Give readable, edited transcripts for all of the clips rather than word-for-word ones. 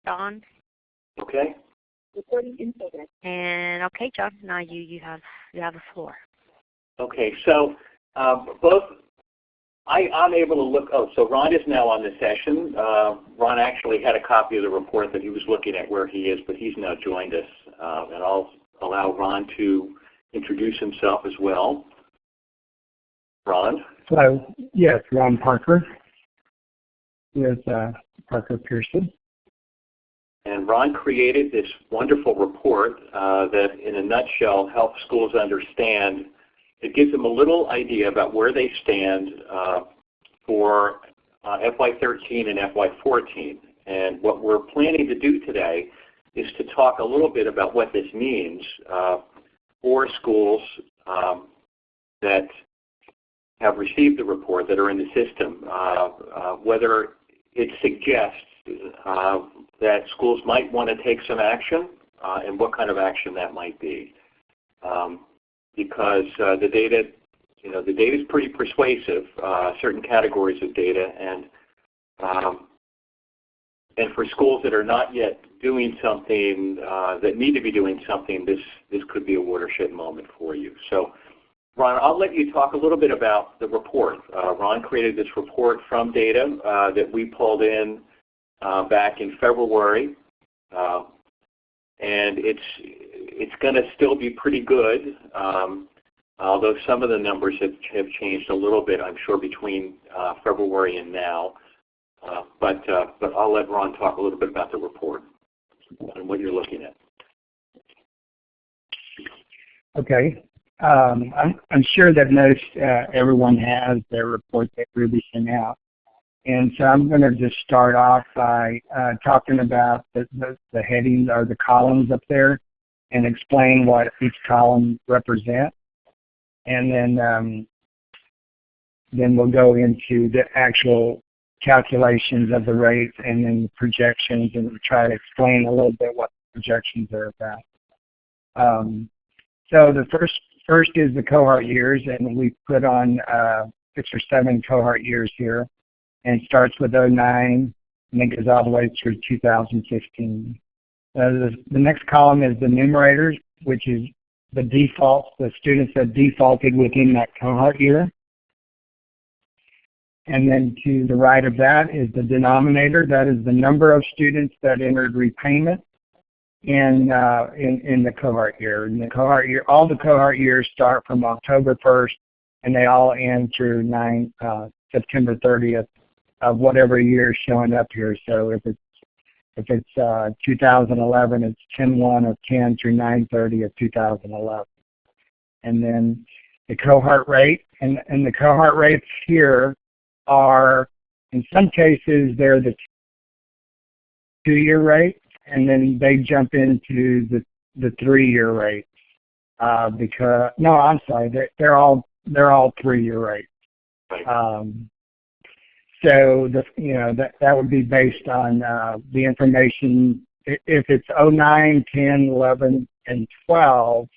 on. Okay. Recording in progress. And okay, John, now you have the floor. Okay, so I'm able to look. Oh, so Ron is now on the session. Ron actually had a copy of the report that he was looking at where he is, but he's now joined us, and I'll allow Ron to introduce himself as well. Ron. Hello. Yes, Ron Parker with Parker Pearson. And Ron created this wonderful report that, in a nutshell, helps schools understand. It gives them a little idea about where they stand for FY13 and FY14. And what we're planning to do today is to talk a little bit about what this means for schools that have received the report, that are in the system, whether it suggests that schools might want to take some action, and what kind of action that might be. Because the data, the data is pretty persuasive, certain categories of data, and for schools that are not yet doing something, that need to be doing something, this could be a watershed moment for you. So, Ron, I'll let you talk a little bit about the report. Ron created this report from data that we pulled in back in February, and it's going to still be pretty good, although some of the numbers have changed a little bit, I'm sure, between February and now. But I'll let Ron talk a little bit about the report and what you're looking at. Okay. I'm sure that most everyone has their report that we're releasing out. And so I'm going to just start off by talking about the headings or the columns up there and explain what each column represents. And then we'll go into the actual calculations of the rates and then the projections, and we'll try to explain a little bit what the projections are about. So the first is the cohort years, and we put on 6 or 7 cohort years here. And it starts with 09 and then goes all the way through 2015. The next column is the numerators, which is the defaults, the students that defaulted within that cohort year. And then to the right of that is the denominator. That is the number of students that entered repayment in the cohort year. In the cohort year, all the cohort years start from October 1st, and they all end through September 30th. Of whatever year is showing up here. So if it's 2011, it's 10/1 of 10 through 9/30 of 2011. And then the cohort rate, and the cohort rates here are, in some cases, they're the 2-year rate, and then they jump into the 3-year rates because no, I'm sorry, they're all 3-year rates. So that would be based on the information. If it's 09, 10, 11, and 12,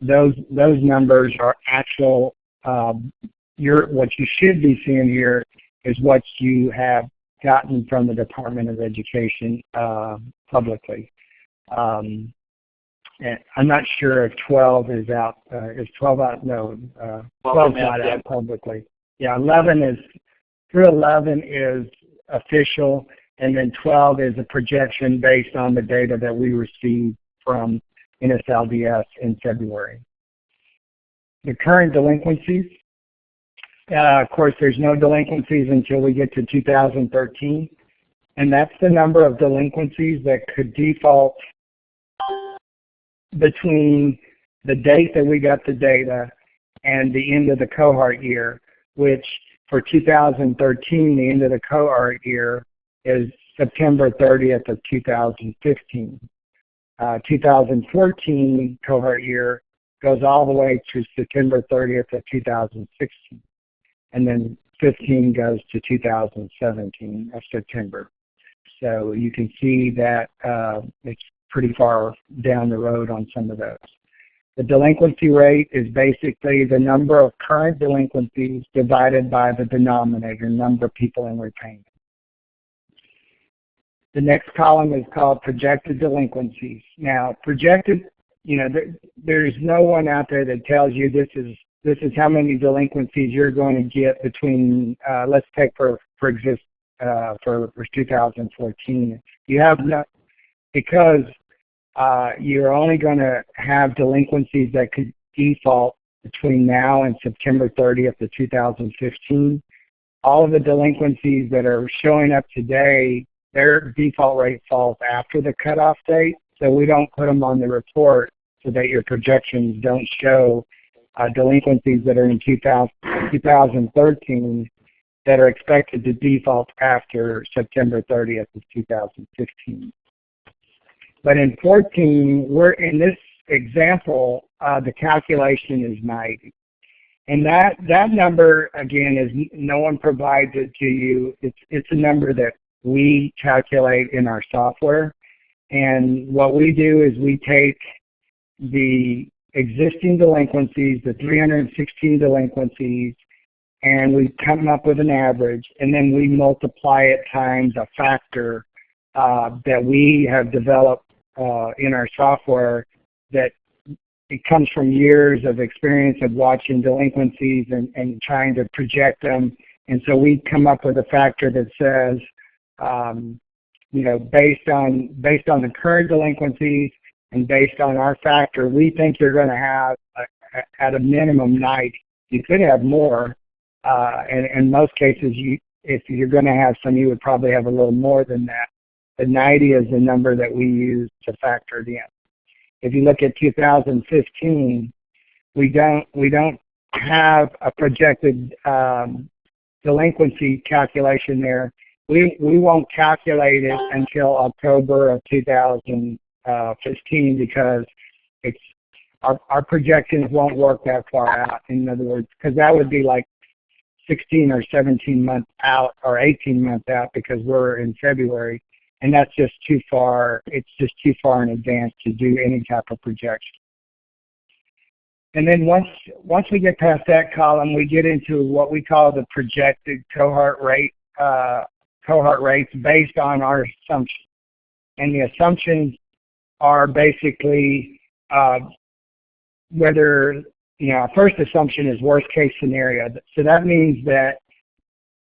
those numbers are actual. What you should be seeing here is what you have gotten from the Department of Education publicly. And I'm not sure if 12 is out. Is 12 out? No, 12 is not out publicly. Yeah, 11 is. Through 11 is official, and then 12 is a projection based on the data that we received from NSLDS in February. The current delinquencies, of course, there's no delinquencies until we get to 2013, and that's the number of delinquencies that could default between the date that we got the data and the end of the cohort year, which for 2013, the end of the cohort year is September 30th of 2015. 2014 cohort year goes all the way to September 30th of 2016. And then 15 goes to 2017 of September. So you can see that it's pretty far down the road on some of those. The delinquency rate is basically the number of current delinquencies divided by the denominator, number of people in repayment. The next column is called projected delinquencies. Now, projected, there's no one out there that tells you this is how many delinquencies you're going to get between, let's take for 2014. You have no, because you're only going to have delinquencies that could default between now and September 30th of 2015. All of the delinquencies that are showing up today, their default rate falls after the cutoff date, so we don't put them on the report so that your projections don't show delinquencies that are in 2013 that are expected to default after September 30th of 2015. But in 14, we're in this example, the calculation is 90. And that number, again, is no one provides it to you. It's a number that we calculate in our software. And what we do is we take the existing delinquencies, the 316 delinquencies, and we come up with an average, and then we multiply it times a factor that we have developed in our software that it comes from years of experience of watching delinquencies and trying to project them. And so we come up with a factor that says, based on the current delinquencies and based on our factor, we think you're going to have at a minimum 90. You could have more, and in most cases, if you're going to have some, you would probably have a little more than that. But 90 is the number that we use to factor it in. If you look at 2015, we don't have a projected delinquency calculation there. We won't calculate it until October of 2015 because our projections won't work that far out. In other words, because that would be like 16 or 17 months out or 18 months out because we're in February. And that's just too far. It's just too far in advance to do any type of projection. And then once we get past that column, we get into what we call the projected cohort rates based on our assumptions. And the assumptions are basically whether, our first assumption is worst case scenario. So that means that,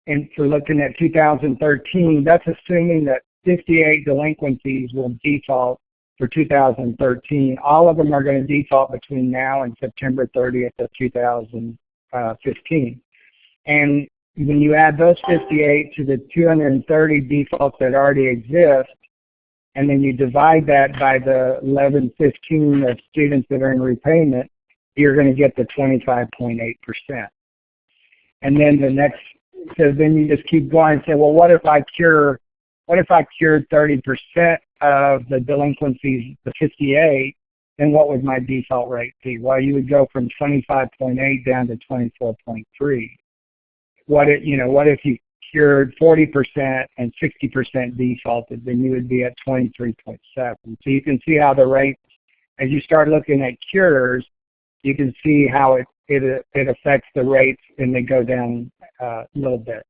and if we're looking at 2013, that's assuming that 58 delinquencies will default for 2013. All of them are going to default between now and September 30th of 2015. And when you add those 58 to the 230 defaults that already exist, and then you divide that by the 1115 of students that are in repayment, you're going to get the 25.8%. And then so then you just keep going and say, well, what if I cured 30% of the delinquencies, the 58, then what would my default rate be? Well, you would go from 25.8 down to 24.3. What if you cured 40% and 60% defaulted, then you would be at 23.7. So you can see how the rates, as you start looking at cures, you can see how it affects the rates and they go down a little bit.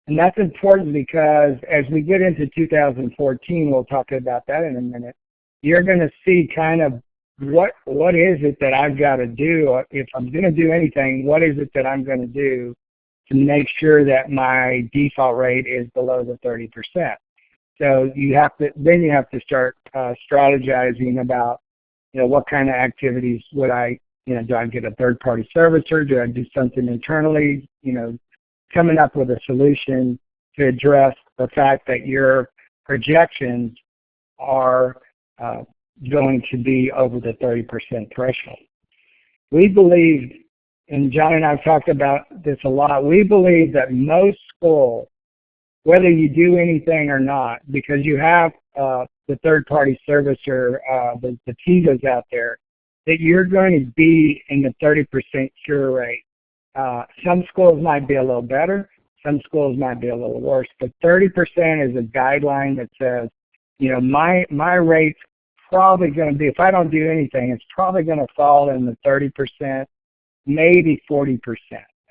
And that's important because as we get into 2014, we'll talk about that in a minute, you're going to see kind of what is it that I've got to do. If I'm going to do anything, what is it that I'm going to do to make sure that my default rate is below the 30%. So you have to start strategizing about, what kind of activities would I, do I get a third-party servicer? Do I do something internally? Coming up with a solution to address the fact that your projections are going to be over the 30% threshold. We believe, and John and I have talked about this a lot, we believe that most schools, whether you do anything or not, because you have the third-party servicer, the TIGAs out there, that you're going to be in the 30% cure rate. Some schools might be a little better, some schools might be a little worse, but 30% is a guideline that says, my rate's probably going to be, if I don't do anything, it's probably going to fall in the 30%, maybe 40%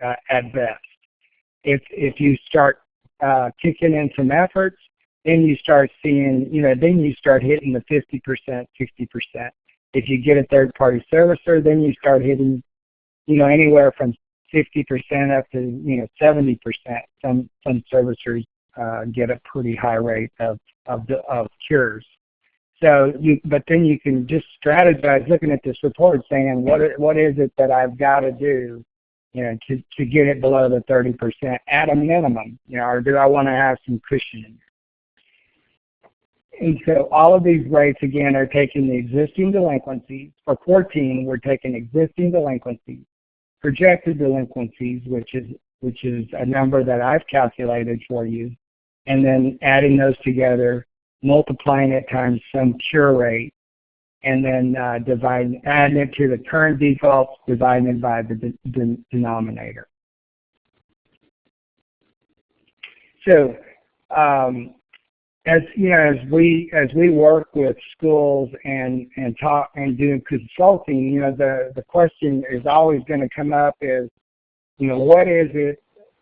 at best. If you start kicking in some efforts, then you start seeing, then you start hitting the 50%, 60%. If you get a third-party servicer, then you start hitting, anywhere from 50% up to, 70%. Some servicers get a pretty high rate of cures. So, but then you can just strategize looking at this report, saying what is it that I've got to do, to get it below the 30% at a minimum, or do I want to have some cushion in there? And so all of these rates, again, are taking the existing delinquencies. For 14, we're taking existing delinquencies, projected delinquencies, which is a number that I've calculated for you, and then adding those together, multiplying it times some cure rate, and then adding it to the current defaults, dividing it by the denominator. So, as we work with schools and talk and do consulting, the question is always going to come up is, what is it,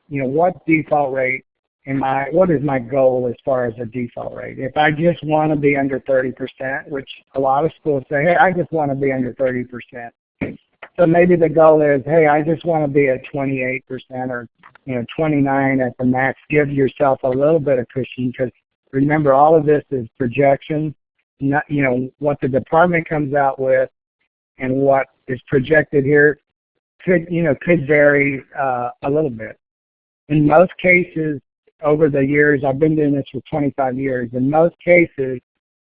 what default rate what is my goal as far as a default rate? If I just want to be under 30%, which a lot of schools say, hey, I just want to be under 30%. So maybe the goal is, hey, I just want to be at 28% or 29 at the max. Give yourself a little bit of cushion, because remember, all of this is projection. Not, what the department comes out with and what is projected here could vary a little bit. In most cases, over the years, I've been doing this for 25 years. In most cases,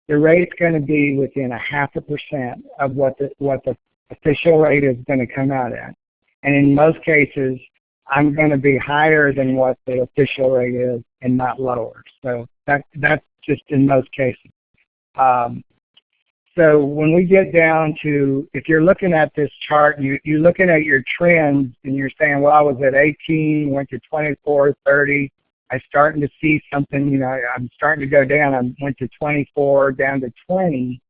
the rate's going to be within 0.5% of what the official rate is going to come out at. And in most cases, I'm going to be higher than what the official rate is and not lower. So that's just in most cases. So when we get down to, if you're looking at this chart, you're looking at your trends and you're saying, well, I was at 18, went to 24, 30. I'm starting to see something, I'm starting to go down. I went to 24, down to 20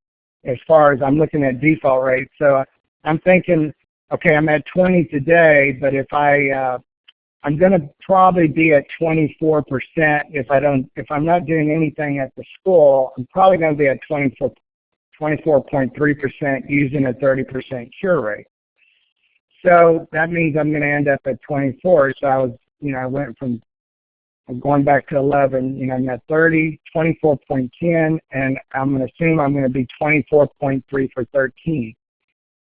as far as I'm looking at default rates. So I'm thinking, okay, I'm at 20 today, but if I'm going to probably be at 24% if I'm not doing anything at the school. I'm probably going to be at 24.3% using a 30% cure rate. So that means I'm going to end up at 24. So I was, I went from going back to 11, I'm at 30, 24.10, and I'm going to assume I'm going to be 24.3 for 13.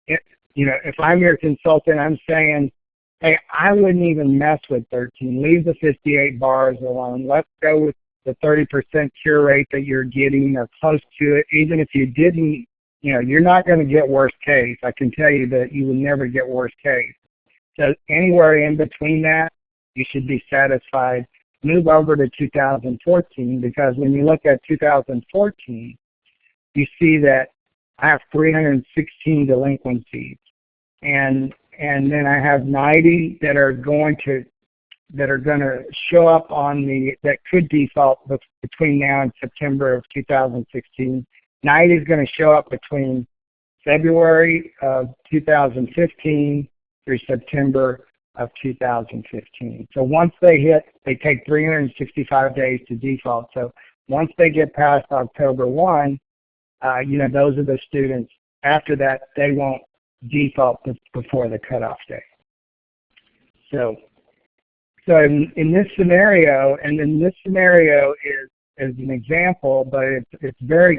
If I'm your consultant, I'm saying, hey, I wouldn't even mess with 13. Leave the 58 bars alone. Let's go with the 30% cure rate that you're getting or close to it. Even if you didn't, you're not going to get worst case. I can tell you that you will never get worst case. So anywhere in between that, you should be satisfied. Move over to 2014, because when you look at 2014, you see that I have 316 delinquencies. And then I have 90 that are going to show up that could default between now and September of 2016. 90 is going to show up between February of 2015 through September of 2015. So once they hit, they take 365 days to default. So once they get past October 1, those are the students. After that, they won't default before the cutoff date. So in this scenario, and then this scenario is an example, but it's very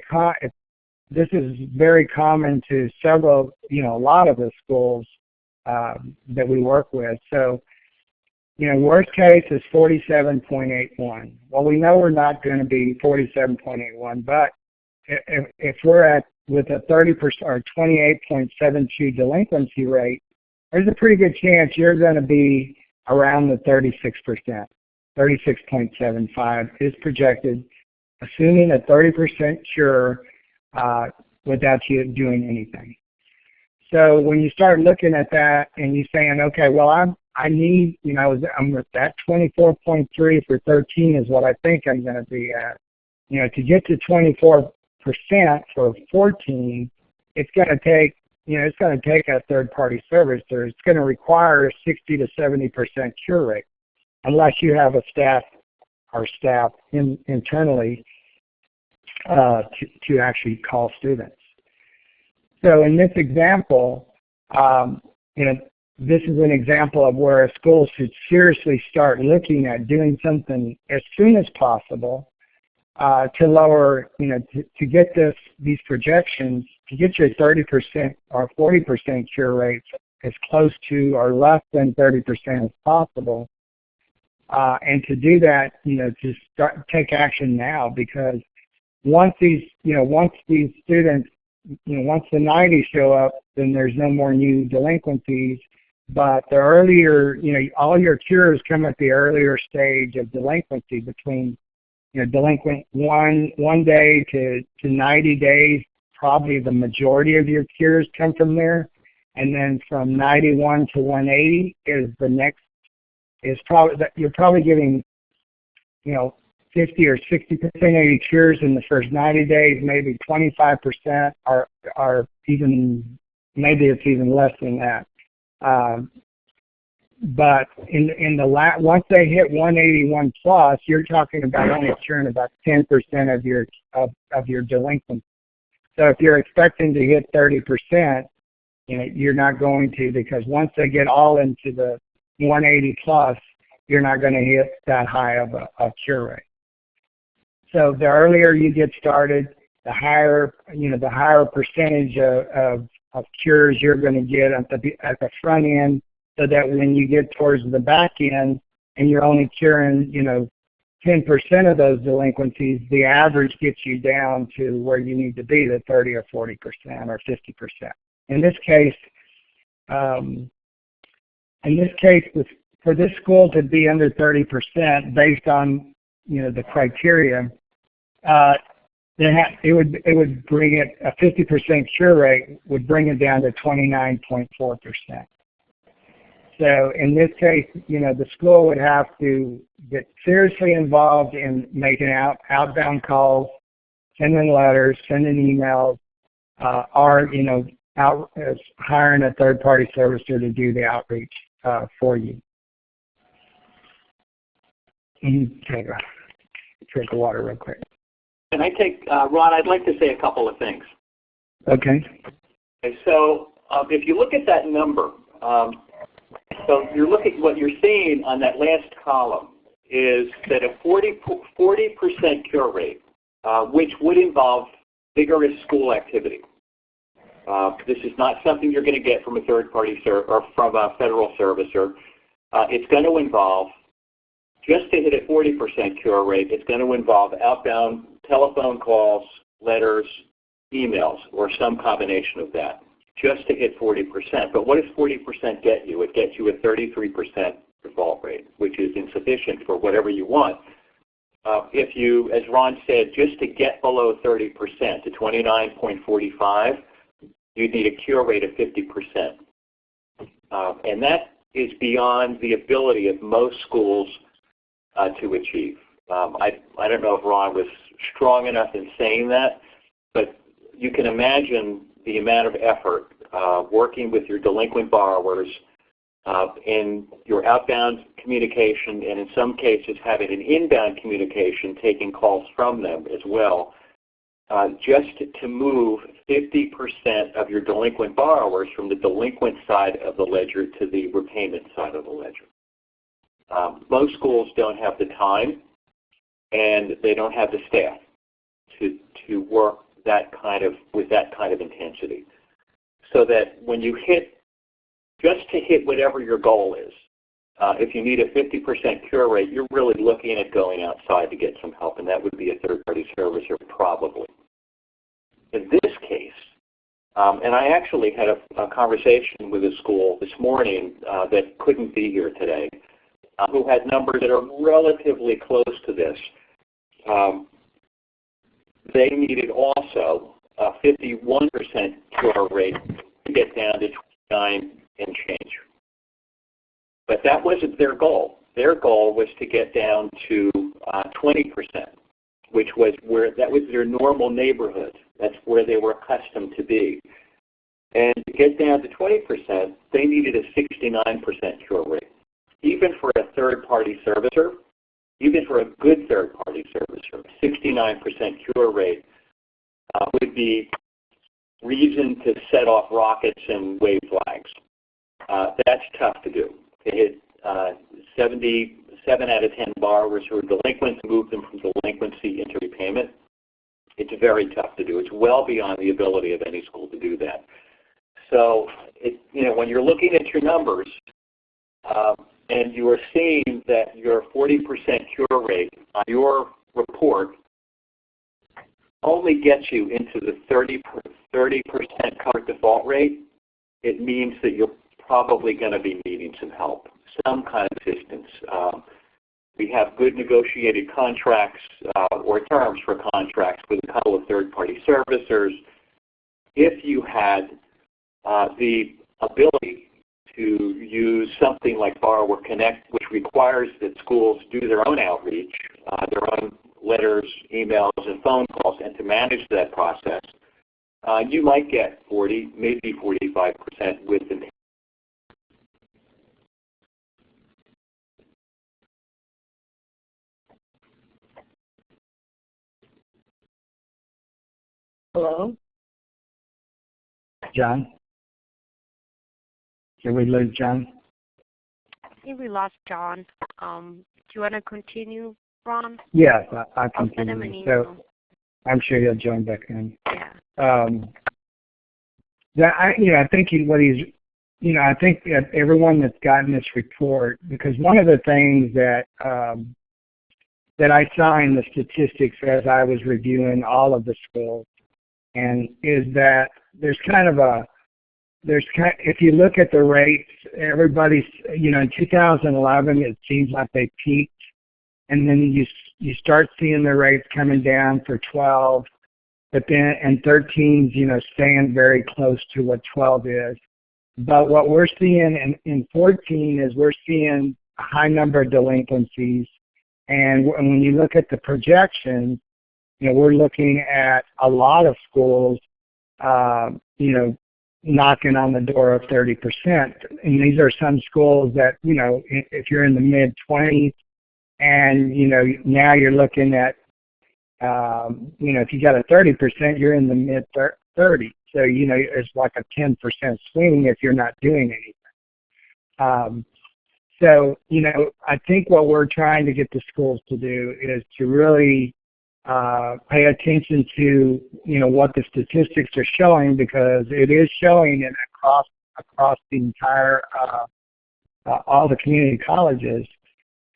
this is very common to several, a lot of the schools that we work with. So, worst case is 47.81. Well, we know we're not going to be 47.81, but if we're with a 30% or 28.72 delinquency rate, there's a pretty good chance you're going to be around the 36%. 36.75 is projected, assuming a 30% cure without you doing anything. So when you start looking at that and you're saying, okay, well, I need, I'm with that 24.3 for 13 is what I think I'm going to be at. To get to 24% for 14, it's going to take, it's going to take a third-party servicer. It's going to require a 60 to 70% cure rate, unless you have a staff internally to actually call students. So in this example, this is an example of where a school should seriously start looking at doing something as soon as possible to lower, to get these projections, to get your 30% or 40% cure rates as close to or less than 30% as possible. And to do that, to take action now, because once these students, once the 90 show up, then there's no more new delinquencies. But the earlier, all your cures come at the earlier stage of delinquency, between, delinquent one day to 90 days. Probably the majority of your cures come from there, and then from 91 to 180 is the next. Is probably that you're probably getting, 50 or 60% of your cures in the first 90 days. Maybe 25% are even, maybe it's even less than that. But once they hit 181 plus, you're talking about only curing about 10% of your delinquency. So if you're expecting to hit 30%, you're not going to, because once they get all into the 180 plus, you're not going to hit that high of a cure rate. So the earlier you get started, the higher percentage of cures you're going to get at the front end, so that when you get towards the back end and you're only curing 10% of those delinquencies, the average gets you down to where you need to be, to 30 or 40% or 50%. In this case, for this school to be under 30% based on the criteria, it would bring it, a 50% cure rate would bring it down to 29.4%. So in this case, the school would have to get seriously involved in making outbound calls, sending letters, sending emails, or hiring a third-party servicer to do the outreach for you. Take a water real quick. Can I take, Ron, I'd like to say a couple of things. Okay. So if you look at that number, so what you're seeing on that last column is that a 40% cure rate, which would involve vigorous school activity. This is not something you're going to get from a third-party or from a federal servicer. It's going to involve, just to hit a 40% cure rate, it's going to involve outbound telephone calls, letters, emails, or some combination of that, just to hit 40%. But what does 40% get you? It gets you a 33% default rate, which is insufficient for whatever you want. If you, as Ron said, just to get below 30%, to 29.45, you'd need a cure rate of 50%. And that is beyond the ability of most schools to achieve. I don't know if Ron was strong enough in saying that, but you can imagine the amount of effort working with your delinquent borrowers in your outbound communication, and in some cases having an inbound communication, taking calls from them as well, just to move 50% of your delinquent borrowers from the delinquent side of the ledger to the repayment side of the ledger. Most schools don't have the time, and they don't have the staff to work with that kind of intensity. So that when you just to hit whatever your goal is, if you need a 50% cure rate, you're really looking at going outside to get some help, and that would be a third-party servicer probably. In this case, and I actually had a conversation with a school this morning that couldn't be here today, who had numbers that are relatively close to this. They needed also a 51% cure rate to get down to 29 and change. But that wasn't their goal. Their goal was to get down to 20%, which was that was their normal neighborhood. That's where they were accustomed to be. And to get down to 20%, they needed a 69% cure rate. Even for a third-party servicer, even for a good third-party servicer, 69% cure rate would be reason to set off rockets and wave flags. That's tough to do. To hit 7 out of 10 borrowers who are delinquent, move them from delinquency into repayment. It's very tough to do. It's well beyond the ability of any school to do that. So, when you're looking at your numbers and you are seeing that your 40% cure rate on your report only gets you into the 30% covered default rate, it means that you're probably going to be needing some help, some kind of assistance. We have good negotiated contracts or terms for contracts with a couple of third-party servicers. If you had the ability to use something like Borrower Connect, which requires that schools do their own outreach, their own letters, emails, and phone calls, and to manage that process, you might get 40, maybe 45% with them. Hello? John? Did we lose John? I think we lost John. Do you want to continue, Ron? Yes, I I'll continue. send him an email. So I'm sure he'll join back in. Yeah. I think I think that everyone that's gotten this report, because one of the things that that I saw in the statistics as I was reviewing all of the schools, and is that if you look at the rates, everybody's, in 2011 it seems like they peaked, and then you start seeing the rates coming down for 12, but then and 13's staying very close to what 12 is. But what we're seeing in 14 is we're seeing a high number of delinquencies, and when you look at the projections, we're looking at a lot of schools, knocking on the door of 30%. And these are some schools that, if you're in the mid-20s, and, now you're looking at, if you got a 30%, you're in the mid-30s. So, it's like a 10% swing if you're not doing anything. So, I think what we're trying to get the schools to do is to really pay attention to, what the statistics are showing, because it is showing it across the entire, all the community colleges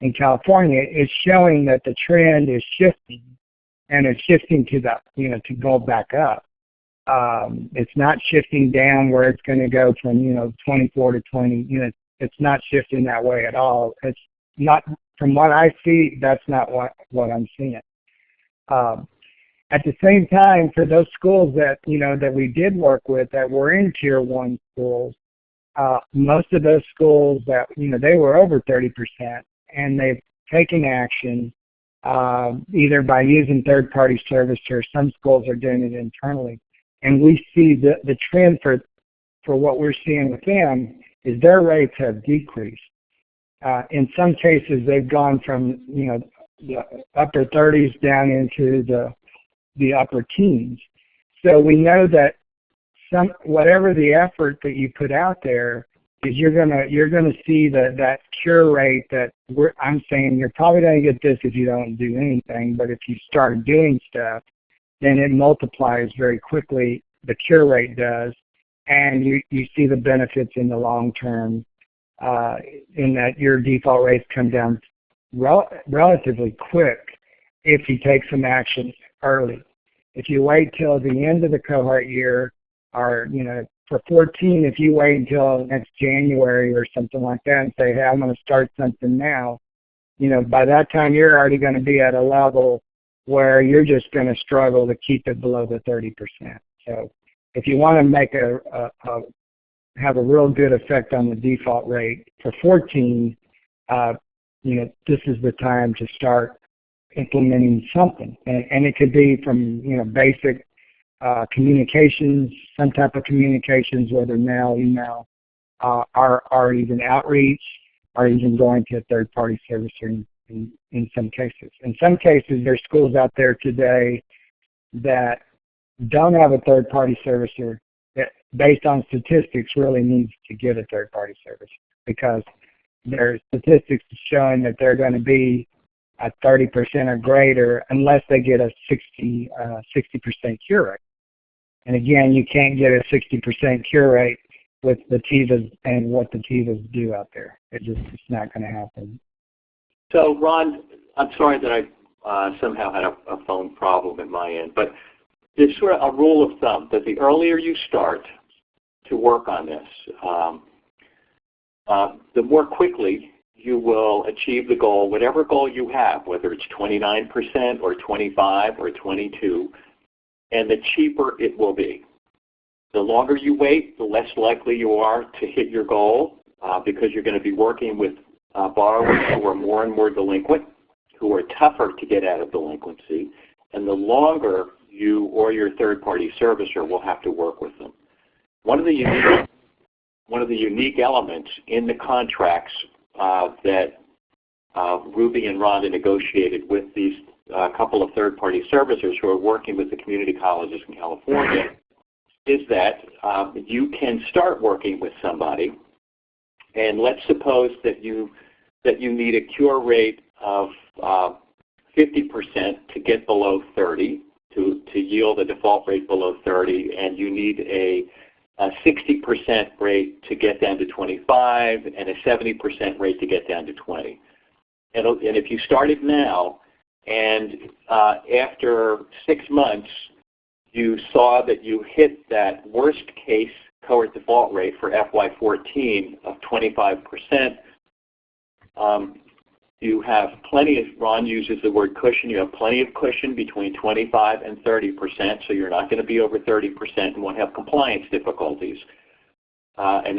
in California. It's showing that the trend is shifting, and it's shifting to to go back up. It's not shifting down where it's going to go from, 24 to 20. It's not shifting that way at all. It's not, from what I see, that's not what I'm seeing. At the same time, for those schools that that we did work with that were in Tier 1 schools, most of those schools that they were over 30%, and they've taken action either by using third-party servicers. Some schools are doing it internally, and we see the trend for what we're seeing with them is their rates have decreased. In some cases, they've gone from the upper 30s down into the upper teens. So we know that whatever the effort that you put out there is, you're gonna see that cure rate that I'm saying you're probably gonna get this if you don't do anything, but if you start doing stuff, then it multiplies very quickly. The cure rate does, and you see the benefits in the long term, in that your default rates come down relatively quick if you take some action early. If you wait till the end of the cohort year, or for 14, if you wait until next January or something like that and say, hey, I'm going to start something now, by that time you're already going to be at a level where you're just going to struggle to keep it below the 30%. So if you want to make have a real good effect on the default rate for 14, this is the time to start implementing something, and it could be from basic communications, some type of communications, whether mail, email, or even outreach, or even going to a third-party servicer in some cases. In some cases, there's schools out there today that don't have a third-party servicer that, based on statistics, really needs to get a third-party servicer because their statistics showing that they're going to be at 30% or greater unless they get a 60% cure rate. And again, you can't get a 60% cure rate with the TIVAs and what the TIVAs do out there. It's not going to happen. So, Ron, I'm sorry that I somehow had a phone problem at my end, but there's sort of a rule of thumb that the earlier you start to work on this, the more quickly you will achieve the goal, whatever goal you have, whether it's 29% or 25 or 22, and the cheaper it will be. The longer you wait, the less likely you are to hit your goal because you're going to be working with borrowers who are more and more delinquent, who are tougher to get out of delinquency, and the longer you or your third-party servicer will have to work with them. One of the unique elements in the contracts that Ruby and Rhonda negotiated with these couple of third-party servicers who are working with the community colleges in California is that you can start working with somebody, and let's suppose that you need a cure rate of 50% to get below 30, to yield a default rate below 30, and you need a 60% rate to get down to 25 and a 70% rate to get down to 20. And if you started now and after 6 months you saw that you hit that worst case cohort default rate for FY14 of 25%, you have plenty of, Ron uses the word cushion, you have plenty of cushion between 25 and 30%, so you're not going to be over 30% and won't have compliance difficulties. And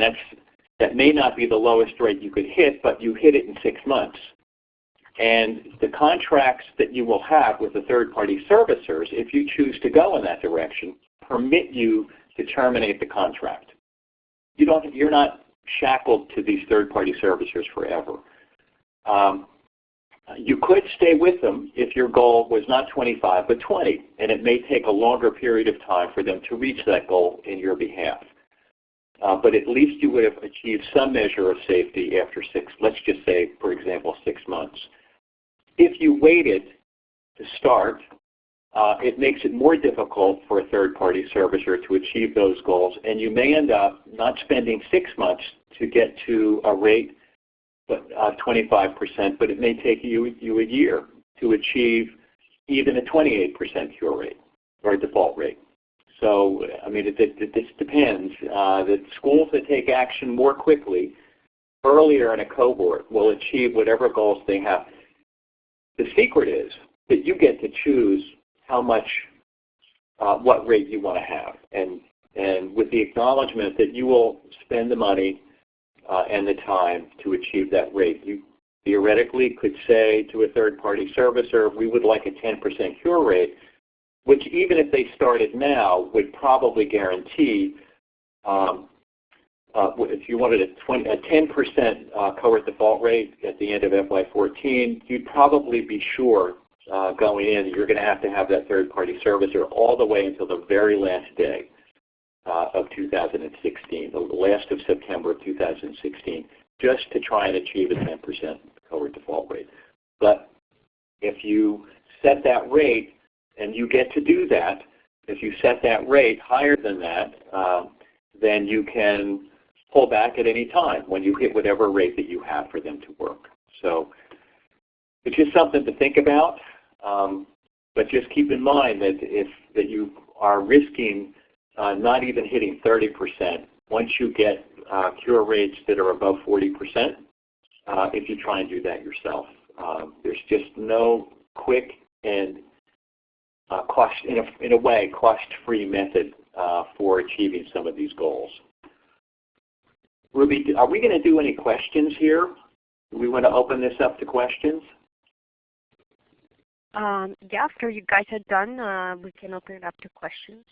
that may not be the lowest rate you could hit, but you hit it in 6 months. And the contracts that you will have with the third-party servicers, if you choose to go in that direction, permit you to terminate the contract. You're not shackled to these third-party servicers forever. You could stay with them if your goal was not 25 but 20, and it may take a longer period of time for them to reach that goal in your behalf. But at least you would have achieved some measure of safety after let's just say, for example, 6 months. If you waited to start, it makes it more difficult for a third-party servicer to achieve those goals, and you may end up not spending 6 months to get to a rate 25%, but it may take you a year to achieve even a 28% cure rate or default rate. So, I mean, this depends. The schools that take action more quickly, earlier in a cohort, will achieve whatever goals they have. The secret is that you get to choose how much, what rate you want to have, and with the acknowledgement that you will spend the money and the time to achieve that rate. You theoretically could say to a third-party servicer, we would like a 10% cure rate, which even if they started now would probably guarantee, if you wanted a 10% cohort default rate at the end of FY14, you'd probably be sure going in you're going to have that third-party servicer all the way until the very last day of 2016, the last of September of 2016, just to try and achieve a 10% cohort default rate. But if you set that rate, and you get to do that, if you set that rate higher than that, then you can pull back at any time when you hit whatever rate that you have for them to work. So it's just something to think about, but just keep in mind that you are risking not even hitting 30% once you get cure rates that are above 40% if you try and do that yourself. There's just no quick and in a way, cost-free method for achieving some of these goals. Ruby, are we going to do any questions here? Do we want to open this up to questions? Yeah, after you guys are done, we can open it up to questions.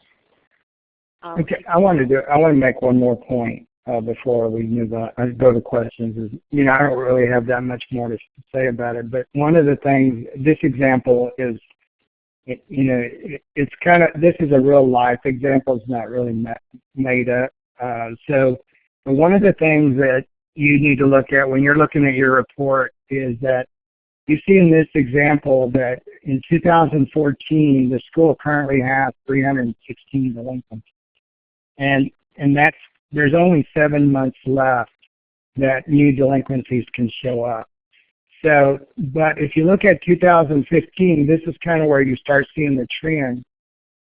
Okay, I want to make one more point. before we move on, I go to questions. Is, you know, I don't really have that much more to say about it, but one of the things, this example is, you know, it's kind of, this is a real life example. It's not really made up. So one of the things that you need to look at when you're looking at your report is that you see in this example that in 2014, the school currently has 316 delinquents. And that's, there's only 7 months left that new delinquencies can show up. So, but if you look at 2015, this is kind of where you start seeing the trend.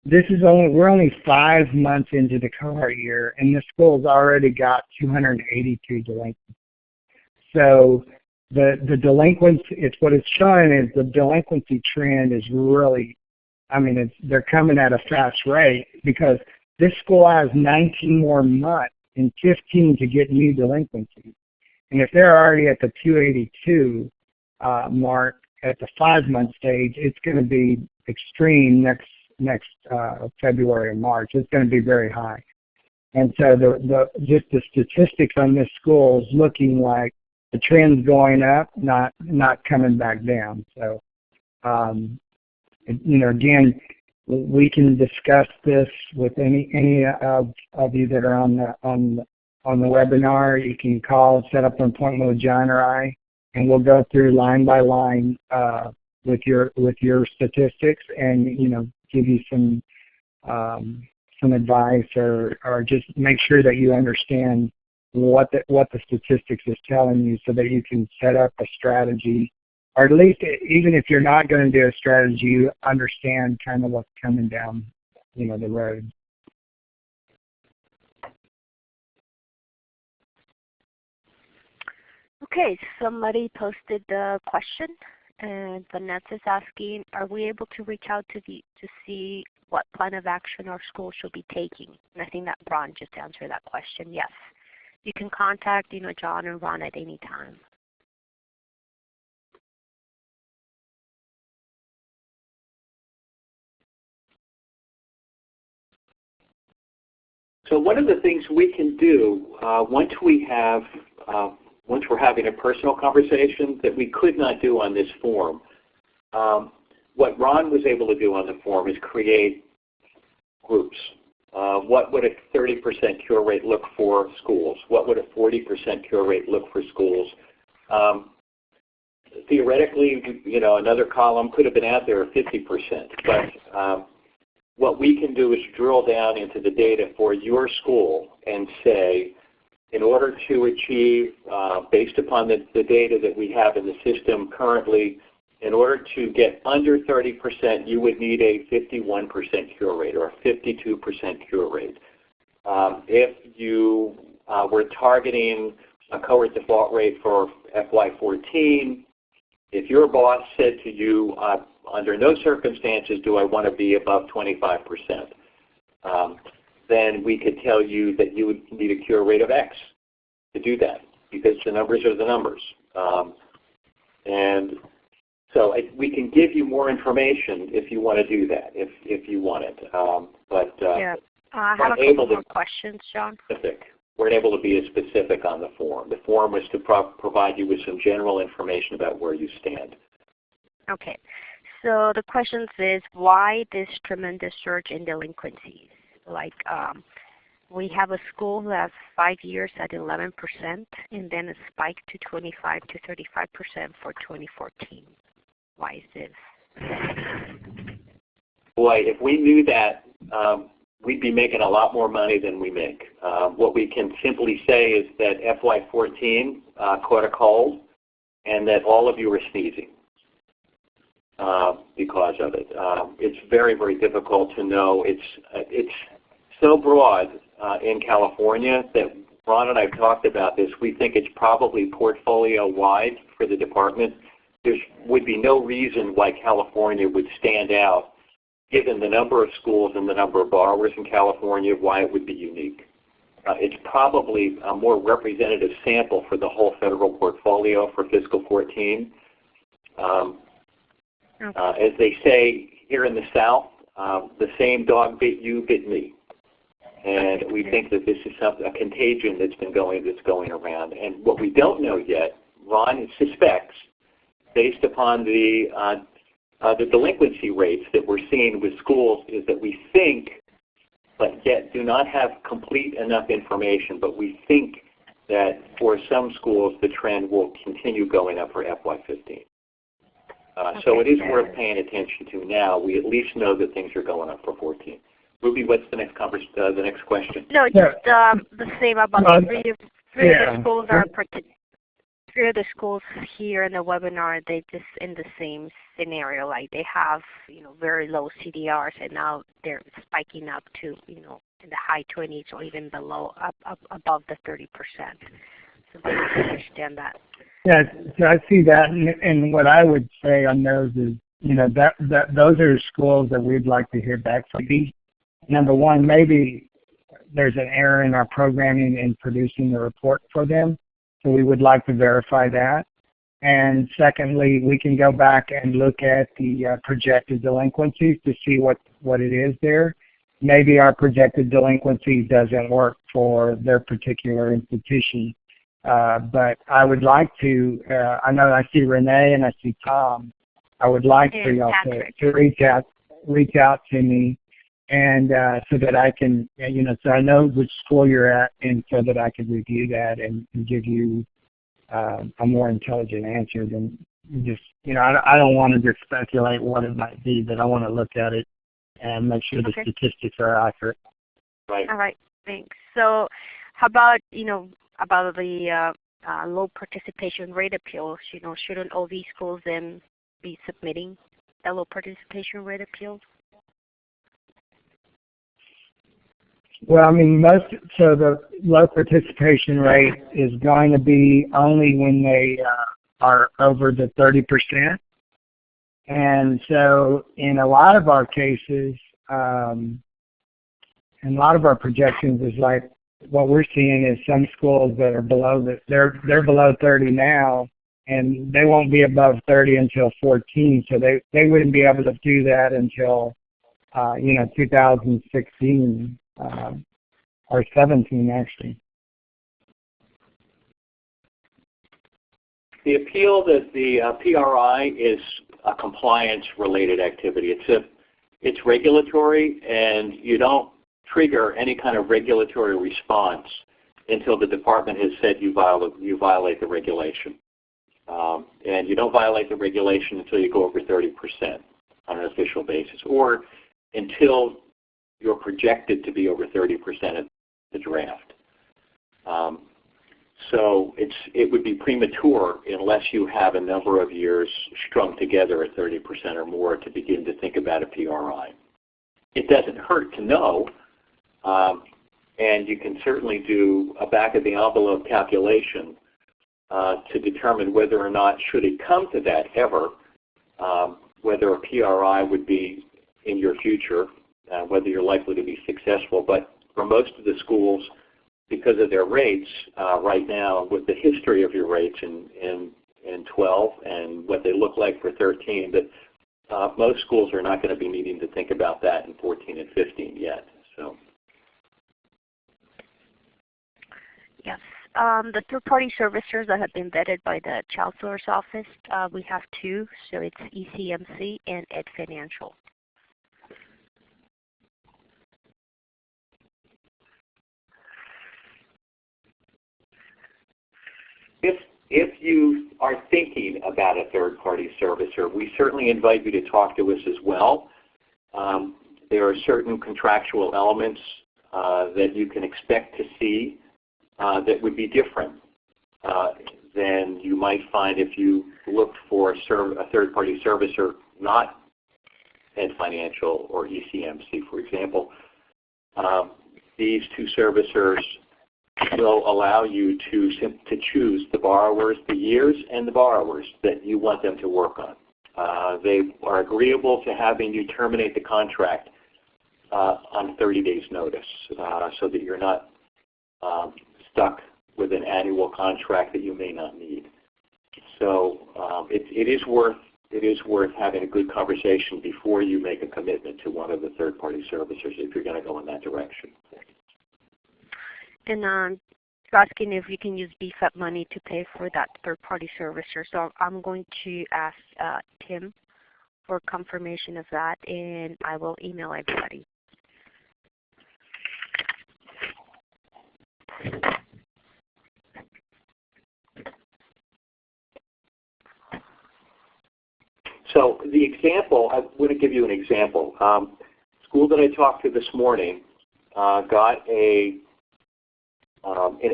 This is we're only 5 months into the cohort year, and the school's already got 282 delinquents. So the delinquents, it's what it's showing is the delinquency trend is really, I mean, they're coming at a fast rate because this school has 19 more months in 15 to get new delinquencies. And if they're already at the 282 mark at the 5-month stage, it's going to be extreme next February or March. It's going to be very high. And so just the statistics on this school is looking like the trend's going up, not coming back down. So, you know, again, we can discuss this with any of you that are on the webinar. You can call, set up an appointment with John or I, and we'll go through line by line with your statistics, and you know, give you some advice or just make sure that you understand what the statistics is telling you, so that you can set up a strategy, or at least even if you're not going to do a strategy, you understand kind of what's coming down, you know, the road. Okay, somebody posted the question, and Vanessa is asking, are we able to reach out to see what plan of action our school should be taking? And I think that Ron just answered that question. Yes, you can contact, you know, John and Ron at any time. So one of the things we can do once we're having a personal conversation that we could not do on this form, what Ron was able to do on the form is create groups. What would a 30% cure rate look for schools? What would a 40% cure rate look for schools? Theoretically, you know, another column could have been out there at 50%, but what we can do is drill down into the data for your school and say, in order to achieve, based upon the data that we have in the system currently, in order to get under 30%, you would need a 51% cure rate or a 52% cure rate. If you were targeting a cohort default rate for FY14, if your boss said to you, under no circumstances do I want to be above 25%, then we could tell you that you would need a cure rate of X to do that, because the numbers are the numbers. And so we can give you more information if you want to do that, if you want it. Yeah, I have a couple more questions, John. Weren't able to be as specific on the form. The form was to provide you with some general information about where you stand. Okay. So the question is, why this tremendous surge in delinquencies? Like, we have a school who has 5 years at 11%, and then a spike to 25 to 35% for 2014. Why is this? Boy, if we knew that, we'd be making a lot more money than we make. What we can simply say is that FY14 caught a cold, and that all of you are sneezing because of it. It's very, very difficult to know. It's so broad in California that Ron and I have talked about this. We think it's probably portfolio-wide for the department. There would be no reason why California would stand out, given the number of schools and the number of borrowers in California, why it would be unique. It's probably a more representative sample for the whole federal portfolio for fiscal 14. As they say here in the South, the same dog bit you, bit me. And we think that this is a contagion that's going around. And what we don't know yet, Ron suspects, based upon the delinquency rates that we're seeing with schools, is that we think, but yet do not have complete enough information, but we think that for some schools the trend will continue going up for FY15. So it is worth paying attention to now. We at least know that things are going up for 14. Ruby, what's the next question? No, just the same about three of the schools are three of the schools here in the webinar. They just in the same scenario, like they have very low CDRs, and now they're spiking up to in the high 20s or even below, up above the 30%. So they understand that. Yeah, so I see that, and what I would say on those is, those are schools that we'd like to hear back from. Number one, maybe there's an error in our programming in producing the report for them, so we would like to verify that. And secondly, we can go back and look at the projected delinquencies to see what it is there. Maybe our projected delinquency doesn't work for their particular institution. But I would like to, I know I see Renee and I see Tom. I would like for y'all to reach out to me, and so that I can, so I know which school you're at, and so that I can review that and give you a more intelligent answer than just, I don't want to just speculate what it might be, but I want to look at it and make sure the statistics are accurate. Right. All right, thanks. So how about, about the low participation rate appeals? Shouldn't all these schools then be submitting the low participation rate appeals? Well, I mean, so the low participation rate is going to be only when they are over the 30%. And so in a lot of our cases, and a lot of our projections is like, what we're seeing is some schools that are below they're below 30 now, and they won't be above 30 until 14. So they wouldn't be able to do that until 2016 or 17 actually. The appeal that the PRI is a compliance-related activity. It's regulatory, and you don't trigger any kind of regulatory response until the department has said you violate the regulation. And you don't violate the regulation until you go over 30% on an official basis, or until you're projected to be over 30% at the draft. So it would be premature unless you have a number of years strung together at 30% or more to begin to think about a PRI. It doesn't hurt to know, and you can certainly do a back-of-the-envelope calculation to determine whether or not, should it come to that ever, whether a PRI would be in your future, whether you're likely to be successful. But for most of the schools, because of their rates right now, with the history of your rates in 12 and what they look like for 13, that most schools are not going to be needing to think about that in 14 and 15 yet. So. Yes. The third-party servicers that have been vetted by the Child Source Office, we have two. So it's ECMC and Ed Financial. If you are thinking about a third-party servicer, we certainly invite you to talk to us as well. There are certain contractual elements that you can expect to see that would be different than you might find if you looked for a third-party servicer, not Ed Financial or ECMC, for example. These two servicers will allow you to choose the borrowers, the years, and the borrowers that you want them to work on. They are agreeable to having you terminate the contract on 30 days notice so that you're not stuck with an annual contract that you may not need. So it is worth having a good conversation before you make a commitment to one of the third-party servicers if you're going to go in that direction. And you're asking if you can use BFAP money to pay for that third-party servicer. So I'm going to ask Tim for confirmation of that, and I will email everybody. So the example, I want to give you an example. School that I talked to this morning got an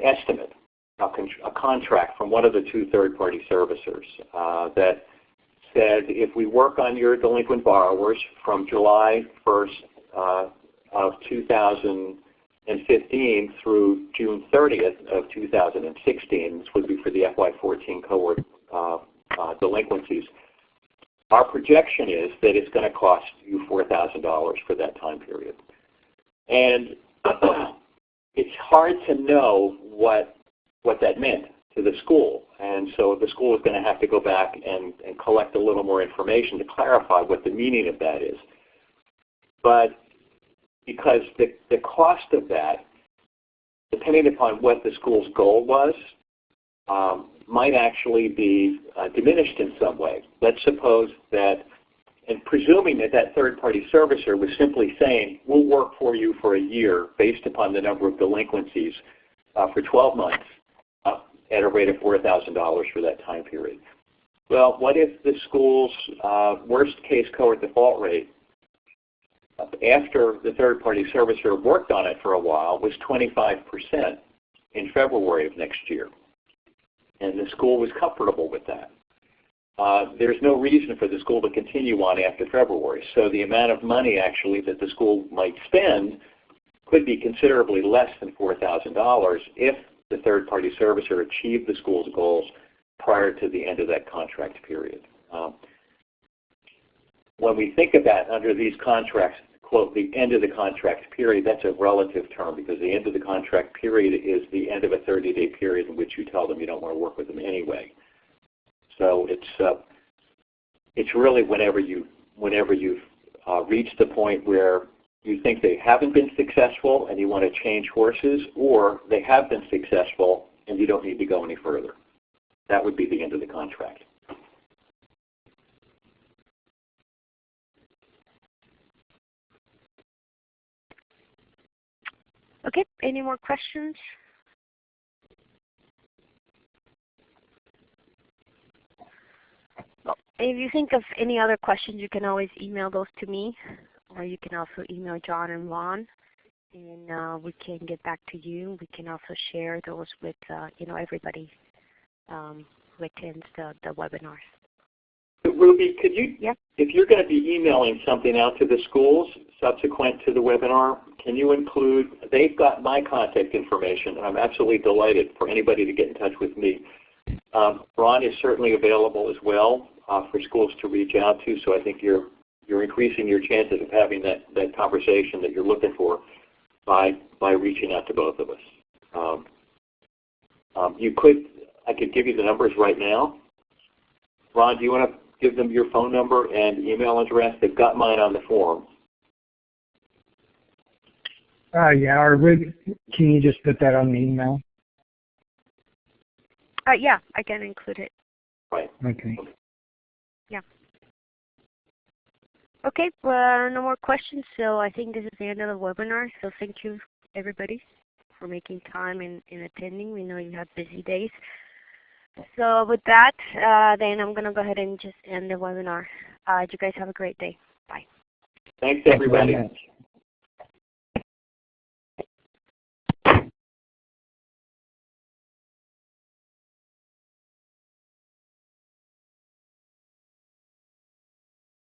estimate, a contract from one of the two third-party servicers that said if we work on your delinquent borrowers from July 1st of 2015 through June 30th of 2016, this would be for the FY14 cohort delinquencies, our projection is that it's going to cost you $4,000 for that time period. And it's hard to know what that meant to the school. And so the school is going to have to go back and collect a little more information to clarify what the meaning of that is. But because the cost of that, depending upon what the school's goal was, might actually be diminished in some way. Let's suppose that, and presuming that that third-party servicer was simply saying, we'll work for you for a year based upon the number of delinquencies for 12 months at a rate of $4,000 for that time period. Well, what if the school's worst-case cohort default rate after the third-party servicer worked on it for a while was 25% in February of next year? And the school was comfortable with that. There's no reason for the school to continue on after February. So the amount of money actually that the school might spend could be considerably less than $4,000 if the third-party servicer achieved the school's goals prior to the end of that contract period. When we think of that under these contracts, quote, the end of the contract period, that's a relative term because the end of the contract period is the end of a 30-day period in which you tell them you don't want to work with them anyway. So it's really whenever you've reached the point where you think they haven't been successful and you want to change horses, or they have been successful and you don't need to go any further. That would be the end of the contract. Okay, any more questions? Well, if you think of any other questions, you can always email those to me, or you can also email John and Ron, and we can get back to you. We can also share those with everybody who attends the webinars. Ruby, could you, Yeah. if you're going to be emailing something out to the schools subsequent to the webinar, can you include, they've got my contact information, and I'm absolutely delighted for anybody to get in touch with me. Ron is certainly available as well for schools to reach out to, so I think you're increasing your chances of having that conversation that you're looking for by reaching out to both of us. I could give you the numbers right now. Ron, do you want to give them your phone number and email address? They've got mine on the form. Yeah, or can you just put that on the email? Yeah, I can include it. Right. Okay. Yeah. Okay, well, no more questions, so I think this is the end of the webinar. So thank you, everybody, for making time and attending. We know you have busy days. So with that, then I'm going to go ahead and just end the webinar. You guys have a great day. Bye. Thanks, everybody. Thank you very much.